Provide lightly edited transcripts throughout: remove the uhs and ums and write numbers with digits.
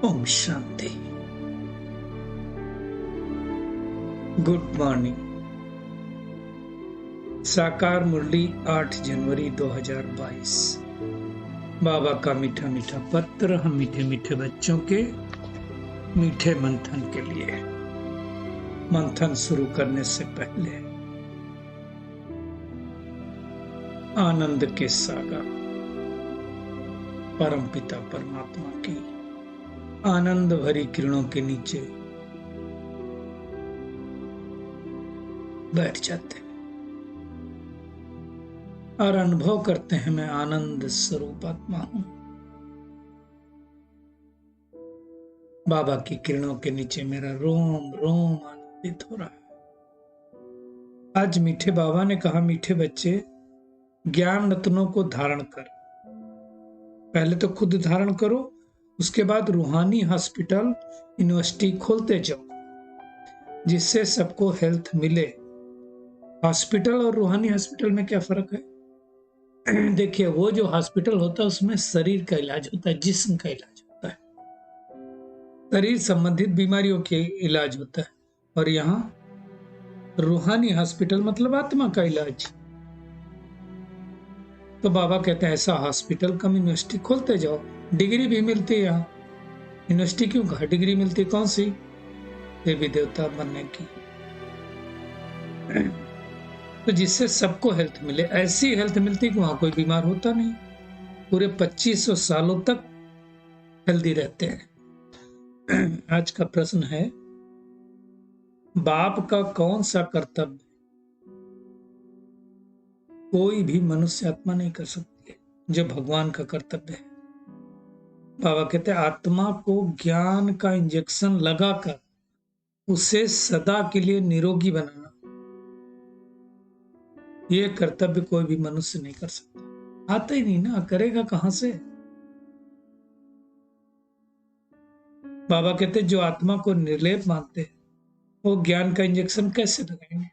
Om Shanti. Good morning. साकार मुरली 8 जनवरी 2022। बाबा का मीठा मीठा पत्र हम मीठे मीठे बच्चों के मीठे मंथन के लिए। मंथन शुरू करने से पहले आनंद के सागर परमपिता परमात्मा की आनंद भरी किरणों के नीचे बैठ जाते हैं और अनुभव करते हैं मैं आनंद स्वरूप आत्मा हूं। बाबा की किरणों के नीचे मेरा रोम रोम आनंदित हो रहा है। आज मीठे बाबा ने कहा, मीठे बच्चे ज्ञान रत्नों को धारण कर। पहले तो खुद धारण करो, उसके बाद रूहानी हॉस्पिटल यूनिवर्सिटी खोलते जाओ जिससे सबको हेल्थ मिले। हॉस्पिटल और रूहानी हॉस्पिटल में क्या फर्क है? देखिए, वो जो हॉस्पिटल होता है उसमें शरीर का इलाज होता है, जिस्म का इलाज होता है, शरीर संबंधित बीमारियों के इलाज होता है। और यहाँ रूहानी हॉस्पिटल मतलब आत्मा का इलाज। तो बाबा कहते हैं ऐसा हॉस्पिटल कम यूनिवर्सिटी खोलते जाओ, डिग्री भी मिलती है। यहाँ यूनिवर्सिटी क्यों कहा, डिग्री मिलती कौन सी? देवी देवता बनने की। तो जिससे सबको हेल्थ मिले, ऐसी हेल्थ मिलती कि वहां कोई बीमार होता नहीं, पूरे 2500 सालों तक हेल्दी रहते हैं। आज का प्रश्न है, बाप का कौन सा कर्तव्य कोई भी मनुष्य आत्मा नहीं कर सकती है जो भगवान का कर्तव्य है? बाबा कहते हैं आत्मा को ज्ञान का इंजेक्शन लगाकर उसे सदा के लिए निरोगी बनाना, यह कर्तव्य कोई भी मनुष्य नहीं कर सकता। आता ही नहीं ना, करेगा कहां से? बाबा कहते जो आत्मा को निर्लेप मानते हैं वो ज्ञान का इंजेक्शन कैसे लगाएंगे?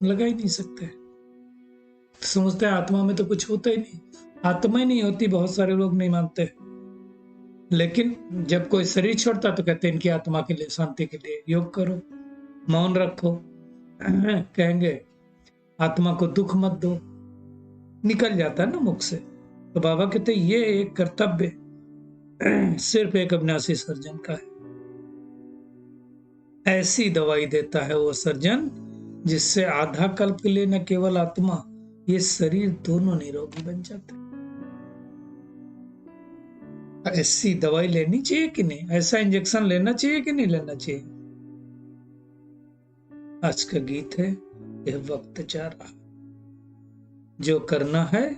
लगा ही नहीं सकते। तो समझते हैं आत्मा में तो कुछ होता ही नहीं, आत्मा ही नहीं होती। बहुत सारे लोग नहीं मानते, लेकिन जब कोई शरीर छोड़ता तो कहते हैं इनकी आत्मा के लिए, शांति के लिए योग करो, मौन रखो। कहेंगे आत्मा को दुख मत दो, निकल जाता है ना मुख से। तो बाबा कहते ये एक कर्तव्य सिर्फ एक अविनाशी सर्जन का है। ऐसी दवाई देता है वो सर्जन जिससे आधा कल्प के लिए न केवल आत्मा, ये शरीर दोनों निरोगी बन जाते हैं। ऐसी दवाई लेनी चाहिए कि नहीं? ऐसा इंजेक्शन लेना चाहिए कि नहीं लेना चाहिए? आज का गीत है, यह वक्त जा रहा, जो करना है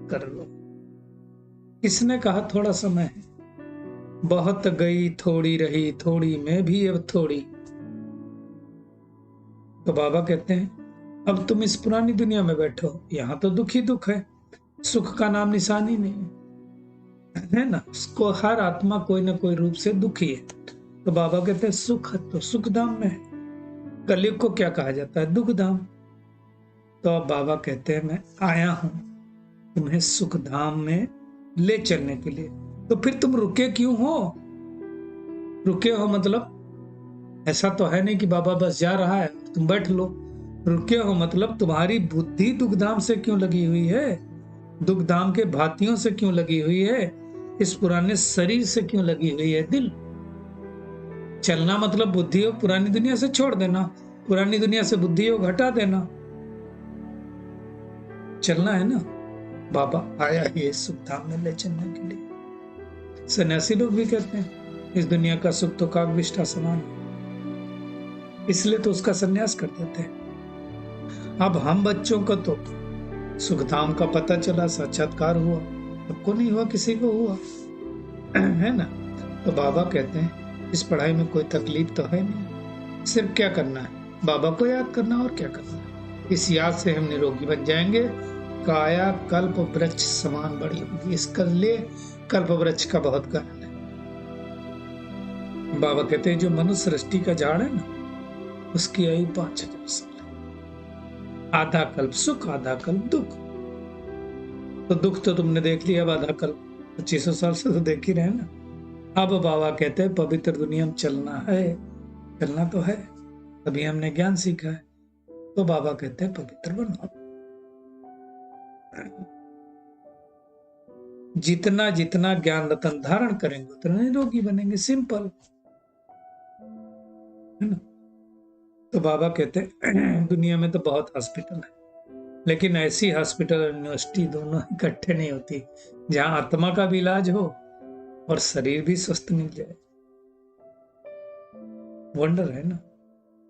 कर लो। किसने कहा थोड़ा समय है? बहुत गई थोड़ी रही, थोड़ी में भी अब थोड़ी। तो बाबा कहते हैं अब तुम इस पुरानी दुनिया में बैठो, यहां तो दुख ही दुख है, सुख का नाम निशान ही नहीं है ना। उसको हर आत्मा कोई ना कोई रूप से दुखी है। तो बाबा कहते हैं सुख तो सुख धाम में है, कलयुग को क्या कहा जाता है? दुख धाम। तो अब बाबा कहते हैं मैं आया हूं तुम्हें सुख धाम में ले चलने के लिए। तो फिर तुम रुके क्यों हो? रुके हो मतलब ऐसा तो है नहीं कि बाबा बस जा रहा है तुम बैठ लो। रुके हो मतलब तुम्हारी बुद्धि दुखधाम से क्यों लगी हुई है, दुखधाम के भातियों से क्यों लगी हुई है, इस पुराने शरीर से क्यों लगी हुई है? दिल चलना मतलब बुद्धि योग पुरानी दुनिया से छोड़ देना, पुरानी दुनिया से बुद्धि योग हटा देना, चलना है ना। बाबा आया ये सुख धाम में ले चलने के लिए। सन्यासी लोग भी कहते हैं इस दुनिया का सुख तो कागविष्ठा समान, इसलिए तो उसका सन्यास कर देते हैं। अब हम बच्चों को तो सुखधाम का पता चला, साक्षात्कार हुआ, सबको नहीं हुआ, किसी को हुआ है ना। तो बाबा कहते हैं इस पढ़ाई में कोई तकलीफ तो है नहीं, सिर्फ क्या करना है? बाबा को याद करना, और क्या करना है। इस याद से हम निरोगी बन जाएंगे, काया कल्प वृक्ष समान बड़ी होगी। इसके लिए कल्प वृक्ष का बहुत कारण है। बाबा कहते हैं जो मनुष्य सृष्टि का झाड़ है ना, उसकी आयु 5000 साल है। आधा कल्प सुख, आधा कल्प दुख। तो दुख तो तुमने देख लिया, अब आधा कल्प 2500 साल से तो देख ही रहे ना। अब बाबा कहते हैं पवित्र दुनिया में चलना है, चलना तो है, अभी हमने ज्ञान सीखा है, तो बाबा कहते हैं पवित्र बनो। जितना जितना ज्ञान रतन धारण करेंगे उतना निरोगी बनेंगे, सिंपल है ना। तो बाबा कहते हैं दुनिया में तो बहुत हॉस्पिटल है, लेकिन ऐसी हॉस्पिटल और यूनिवर्सिटी दोनों इकट्ठे नहीं होती जहां आत्मा का भी इलाज हो और शरीर भी स्वस्थ मिल जाए। वंडर है ना,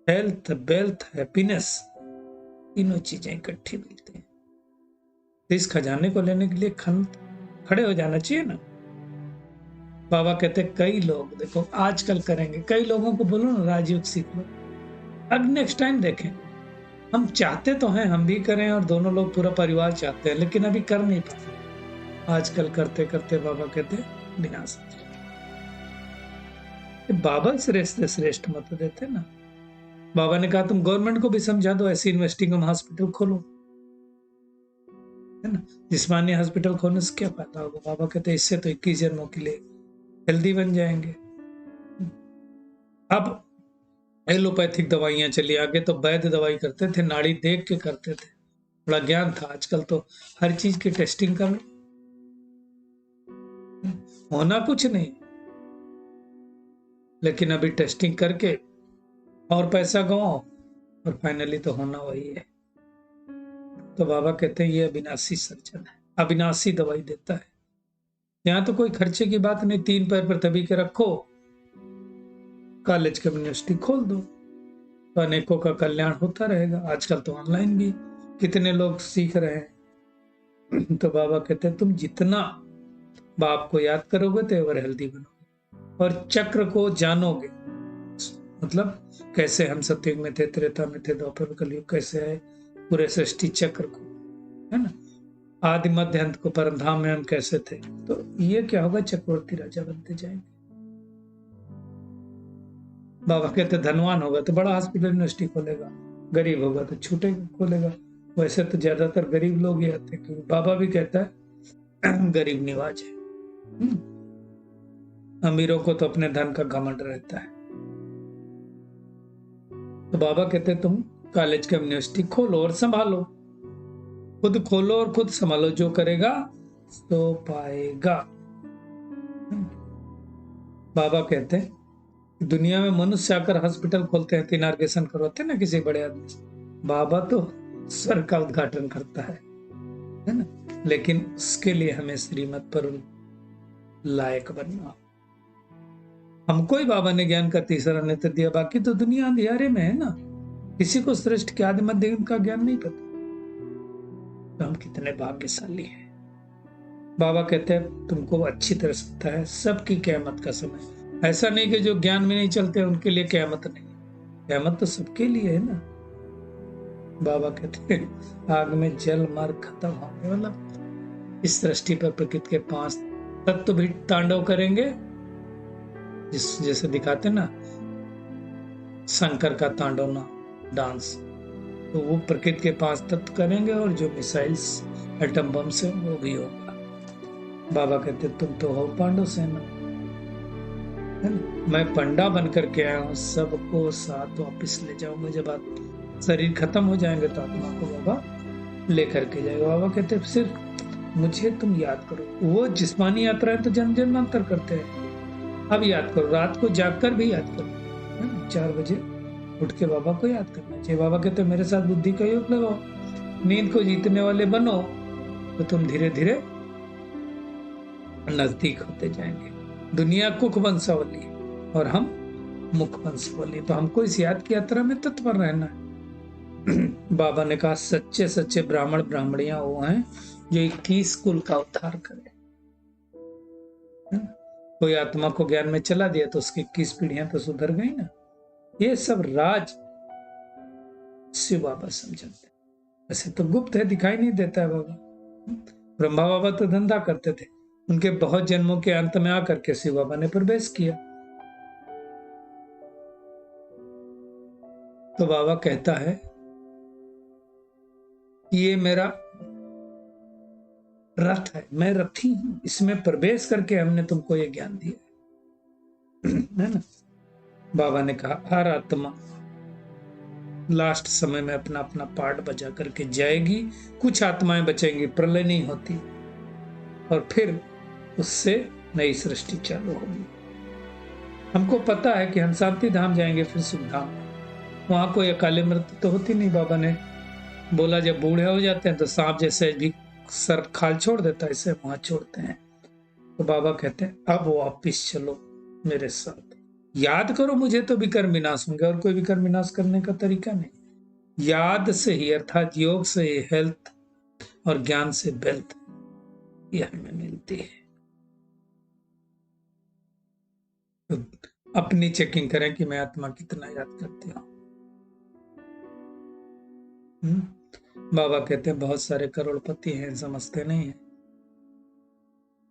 हेल्थ, वेल्थ, हैप्पीनेस, तीनों चीजें इकट्ठी मिलती हैं। तो इस खजाने को लेने के लिए खड़े हो जाना चाहिए ना। बाबा कहते कई लोग देखो आजकल करेंगे, कई लोगों को बोलो ना राजयोग सीख लो, अब नेक्स्ट टाइम देखें। हम चाहते तो हैं हम भी करें और दोनों लोग पूरा परिवार चाहते हैं, लेकिन अभी कर नहीं पाते। आजकल करते करते बाबा कहते विनाश। बाबा श्रेष्ठ श्रेष्ठ मत देते ना। बाबा ने कहा तुम गवर्नमेंट को भी समझा दो, ऐसी इन्वेस्टिंग हॉस्पिटल खोलो, है ना। जिस्मानी हॉस्पिटल खोलने से क्या फायदा होगा? बाबा कहते इससे तो 21 जन्मों के लिए हेल्दी बन जाएंगे। अब एलोपैथिक दवाइयां चली, आगे तो वैद्य दवाई करते थे, नाड़ी देख के करते थे, बड़ा ज्ञान था। आजकल तो हर चीज की टेस्टिंग कर लो, होना कुछ नहीं, लेकिन अभी टेस्टिंग करके और पैसा गवाओ और फाइनली तो होना वही है। तो बाबा कहते हैं ये अविनाशी सर्जन है, अविनाशी दवाई देता है। यहाँ तो कोई खर्चे की बात नहीं, 3 पैर पर तभी के रखो, कॉलेज की यूनिवर्सिटी खोल दो, तो अनेकों का कल्याण होता रहेगा। आजकल तो ऑनलाइन भी कितने लोग सीख रहे हैं। तो बाबा कहते हैं तुम जितना बाप को याद करोगे तो एवर हेल्दी बनोगे और चक्र को जानोगे। मतलब कैसे हम सतयुग में थे, त्रेता में थे, द्वापर कलयुग कैसे है, पूरे सृष्टि चक्र को, है ना, आदि मध्य अंत को, परम धाम में हम कैसे थे। तो ये क्या होगा, चक्रवर्ती राजा बनते जाएंगे। बाबा कहते धनवान होगा तो बड़ा हॉस्पिटल यूनिवर्सिटी खोलेगा, गरीब होगा तो छोटे खोलेगा। वैसे तो ज्यादातर गरीब लोग ही आते हैं, क्योंकि बाबा भी कहता है गरीब निवाज है। अमीरों को तो अपने धन का घमंड रहता है। तो बाबा कहते तुम कॉलेज का यूनिवर्सिटी खोलो और संभालो, खुद खोलो और खुद संभालो, जो करेगा तो पाएगा। बाबा कहते हैं दुनिया में मनुष्य आकर हॉस्पिटल खोलते हैं, इनार्गेशन करवाते हैं ना किसी बड़े आदमी से, बाबा तो स्वर का उद्घाटन करता है ना। लेकिन उसके लिए हमें श्रीमत पर लायक बनना। हमको ही बाबा ने ज्ञान का तीसरा नेत्र दिया, बाकी तो दुनिया अंधियारे में है ना। किसी को श्रेष्ठ के आदि मध्य का ज्ञान नहीं पता, तो हम कितने भाग्यशाली हैं। बाबा कहते हैं तुमको अच्छी तरह से पता है सबकी क़यामत का समय। ऐसा नहीं कि जो ज्ञान में नहीं चलते उनके लिए क़यामत नहीं, क़यामत तो सबके लिए है ना। बाबा कहते हैं आग में जल मर खत्म होने वाला, इस सृष्टि पर प्रकृति के 5 तत्व भी तांडव करेंगे, जैसे दिखाते ना शंकर का तांडव ना डांस, तो वो प्रकृति के 5 तत्व करेंगे और जो मिसाइल्स एटम बम से वो भी होगा। बाबा कहते तुम तो हो पांडव सेना, मैं पंडा बन करके आया हूँ, सबको साथ वापिस ले जाऊंगा। जब आप शरीर खत्म हो जाएंगे तो आत्मा को बाबा लेकर के जाएगा। बाबा कहते सिर्फ मुझे तुम याद करो। वो जिस्मानी यात्रा है तो जन्म जन्मांतर करते हैं, अब याद करो, रात को जागकर भी याद करो, 4 बजे उठ के बाबा को याद करना चाहिए। बाबा कहते मेरे साथ बुद्धि का योग लगाओ, नींद को जीतने वाले बनो, तो तुम धीरे धीरे नजदीक होते जाएंगे। दुनिया कुक वंशावली और हम मुख वंशावली, तो हमको इस याद की यात्रा में तत्पर रहना है। बाबा ने कहा सच्चे सच्चे ब्राह्मण ब्राह्मणियां वो हैं जो 21 कुल का उद्धार करें। कोई आत्मा को ज्ञान में चला दिया तो उसकी 21 पीढ़ियां तो सुधर गई ना। ये सब राज शिव बाबा समझते, ऐसे तो गुप्त है, दिखाई नहीं देता है। बाबा ब्रह्मा बाबा तो धंधा करते थे, उनके बहुत जन्मों के अंत में आकर के शिव बाबा ने प्रवेश किया। तो बाबा कहता है ये मेरा रथ है, मैं रथी हूं, इसमें प्रवेश करके हमने तुमको ये ज्ञान दिया। है ना। बाबा ने कहा हर आत्मा लास्ट समय में अपना अपना पार्ट बजा करके जाएगी, कुछ आत्माएं बचेंगी, प्रलय नहीं होती, और फिर उससे नई सृष्टि चालू होगी। हमको पता है कि हम शांति धाम जाएंगे, फिर सुख धाम, वहां कोई अकाले मृत्यु तो होती नहीं। बाबा ने बोला जब बूढ़े हो जाते हैं तो सांप जैसे भी सर खाल छोड़ देता है, इसे वहां छोड़ते हैं। तो बाबा कहते हैं अब वापिस चलो मेरे साथ, याद करो मुझे तो विकर्म विनाश होंगे, और कोई विकर्म विनाश करने का तरीका नहीं। याद से ही, अर्थात योग से ही हेल्थ और ज्ञान से वेल्थ यह हमें मिलती है। तो अपनी चेकिंग करें कि मैं आत्मा कितना याद करती हूँ। बाबा कहते हैं बहुत सारे करोड़पति हैं, समझते नहीं है।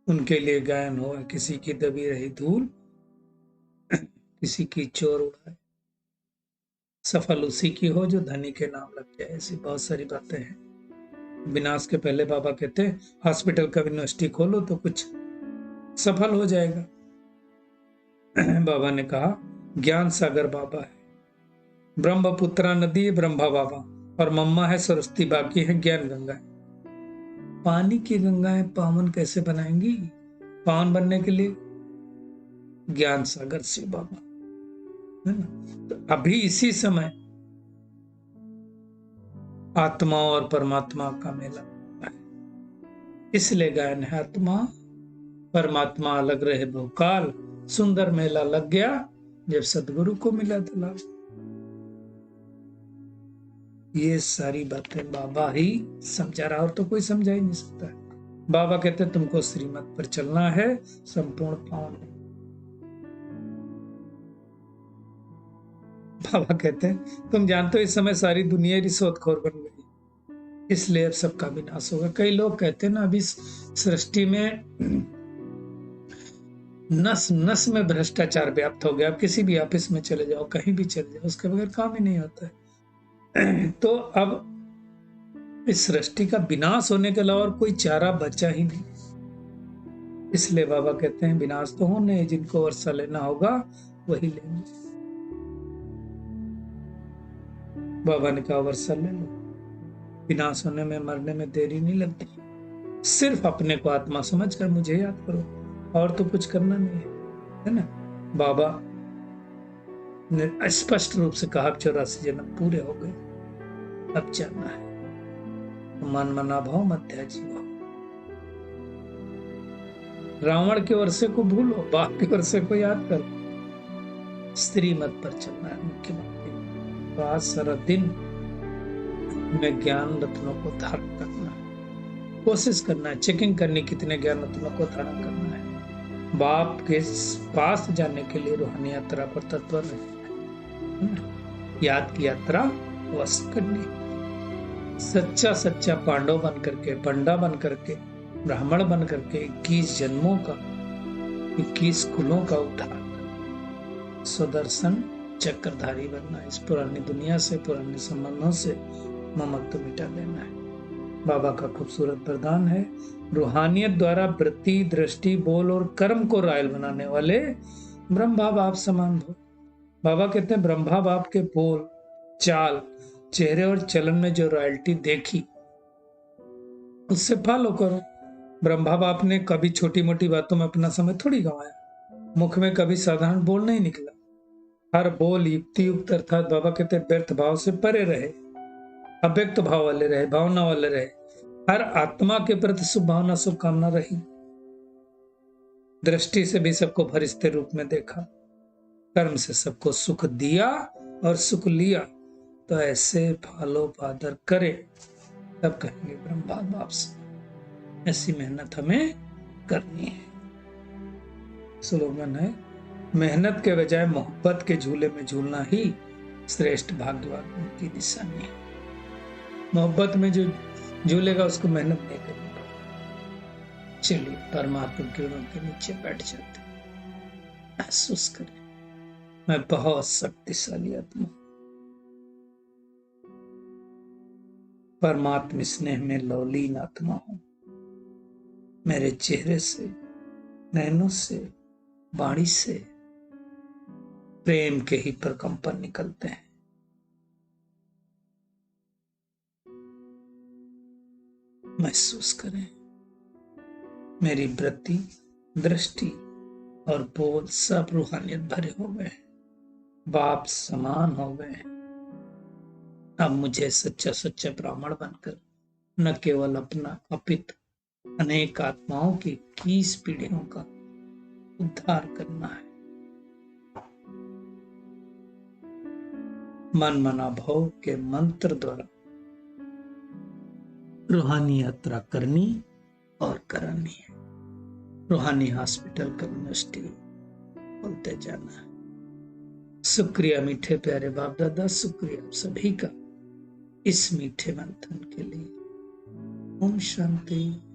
उनके लिए गायन हो, किसी की दबी रही धूल, किसी की चोर उड़ाए, सफल उसी की हो जो धनी के नाम लग जाए। ऐसी बहुत सारी बातें हैं। विनाश के पहले बाबा कहते हैं हॉस्पिटल का यूनिवर्सिटी खोलो तो कुछ सफल हो जाएगा। बाबा ने कहा ज्ञान सागर बाबा है, ब्रह्मपुत्रा नदी है ब्रह्मा बाबा, और मम्मा है सरस्वती, बाकी है ज्ञान गंगा। पानी की गंगाएं पावन कैसे बनाएंगी? पावन बनने के लिए ज्ञान सागर से बाबा, है ना। तो अभी इसी समय आत्मा और परमात्मा का मेला है, इसलिए गायन है आत्मा परमात्मा अलग रहे बहुकाल, सुंदर मेला लग गया जब सदगुरु को मिला दलाल। ये सारी बातें बाबा ही समझा रहा, और तो कोई समझा ही नहीं सकता है। बाबा कहते तुमको श्रीमत पर चलना है, संपूर्ण पावन। बाबा कहते हैं तुम जानते हो इस समय सारी दुनिया रिश्वतखोर बन गई, इसलिए अब सबका विनाश होगा। कई लोग कहते हैं ना अभी सृष्टि में नस नस में भ्रष्टाचार व्याप्त हो गया। आप किसी भी ऑफिस में चले जाओ, कहीं भी चले जाओ, उसके बगैर काम ही नहीं होता है। तो अब इस सृष्टि का विनाश होने के अलावा और कोई चारा बचा ही नहीं। इसलिए बाबा कहते हैं विनाश तो होने, जिनको वर्षा लेना होगा वही लेंगे। बाबा ने कहा वर्षा ले लो, विनाश होने में मरने में देरी नहीं लगती। सिर्फ अपने को आत्मा समझकर मुझे याद करो, और तो कुछ करना नहीं है ना। बाबा ने स्पष्ट रूप से कहा 84 जन्म पूरे हो गए, अब जाना है। मन मना भाव मत त्याजी भाव। रावण के वर्षे को भूलो, बाप के वर्षे को याद करो। स्त्री मत पर चलना है मुख्यमंत्री। तो आज सारा दिन में ज्ञान रत्नों को धारण करना है, कोशिश करना है, चेकिंग करनी कितने ज्ञान रत्नों को धारण करना है। बाप के पास जाने के लिए रूहानी यात्रा पर तत्पर रहना, याद की यात्रा अवश्य करनी। सच्चा सच्चा पांडव बन करके, पंडा बन करके, ब्राह्मण बन करके 21 जन्मों का, 21 कुलों का उद्धार करना, सुदर्शन चक्रधारी बनना, इस पुरानी दुनिया से, पुराने संबंधों से ममत्व मिटा देना है। बाबा का खूबसूरत वरदान है, रूहानियत द्वारा वृत्ति, दृष्टि, बोल और कर्म को रायल बनाने वाले ब्रह्मा बाप समान हो। बाबा कहते हैं ब्रह्मा बाप के बोल, चाल, चेहरे और चलन में जो रॉयल्टी देखी उससे फॉलो करो। ब्रह्मा बाप ने कभी छोटी मोटी बातों में अपना समय थोड़ी गंवाया, मुख में कभी साधारण बोल नहीं निकला। हर बोल युक्ति युक्त, अर्थात बाबा कहते हैं व्यर्थ भाव से परे रहे, अव्यक्त भाव वाले रहे, भावना वाले रहे। हर आत्मा के प्रति शुभ भावना, शुभकामना रही। दृष्टि से भी सबको फरिश्ते रूप में देखा, कर्म से सबको सुख दिया और सुख लिया। तो ऐसे फॉलो फादर करे, तब कहेंगे ब्रह्मा बाप से। ऐसी मेहनत हमें करनी है। स्लोगन है, मेहनत के बजाय मोहब्बत के झूले में झूलना ही श्रेष्ठ भाग्यवान की निशानी है। मोहब्बत में जो झूलेगा उसको मेहनत नहीं करनी पड़ेगी। चलिए परमात्मा किरणों के नीचे बैठ जाते, महसूस करें मैं बहुत शक्तिशाली आत्मा, परमात्मा स्नेह में लौलीन आत्मा हूं। मेरे चेहरे से, नैनों से, वाणी से प्रेम के ही प्रकंपन निकलते हैं। महसूस करें, मेरी वृत्ति, दृष्टि और बोल सब रूहानियत भरे हो गए, बाप समान हो गए। अब मुझे सच्चा सच्चा ब्राह्मण बनकर न केवल अपना अपितु अनेक आत्माओं की 20 पीढ़ियों का उद्धार करना है। मन मना भाव के मंत्र द्वारा रूहानी यात्रा करनी और करानी है। रूहानी हॉस्पिटल का यूनिवर्सिटी बोलते जाना है। शुक्रिया मीठे प्यारे बाप दादा, शुक्रिया आप सभी का इस मीठे मंथन के लिए। ओम शांति।